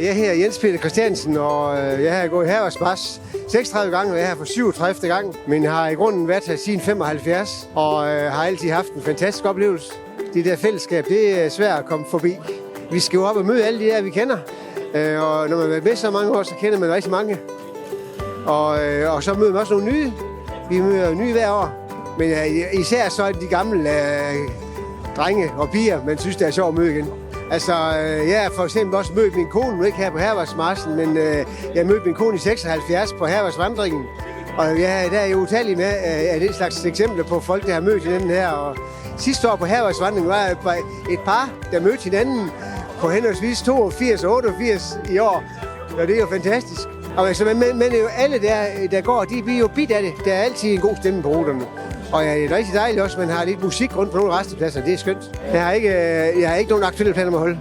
Jeg hedder Jens Peter Christiansen, og jeg har gået i Hærvejsmarch 36 gange, og jeg er her for 37. gang. Men har i grunden været her siden 75, og har altid haft en fantastisk oplevelse. Det der fællesskab, det er svært at komme forbi. Vi skal jo op og møde alle de der, vi kender. Og når man har været med så mange år, så kender man rigtig mange. Og så møder man også nogle nye. Vi møder nye hver år. Men især så er det de gamle drenge og piger, man synes, det er sjovt at møde igen. Altså, jeg har for eksempel også mødt min kone, nu ikke her på Hærvejsmarchen, men jeg mødte min kone i 76 på Hærvejsvandringen. Og der er jo utallige med af det slags eksempler på folk, der har mødt hinanden her. Og sidste år på Hærvejsvandringen var et par, der mødte hinanden på henholdsvis 82 og 88 i år. Og det er jo fantastisk. Og altså, men jo alle der går, de bliver jo bidt af det. Der er altid en god stemme på ruterne. Og det er rigtig dejligt også, at man har lidt musik rundt på nogle rastepladser. Det er skønt. Jeg har ikke nogen aktuelle planer med at holde.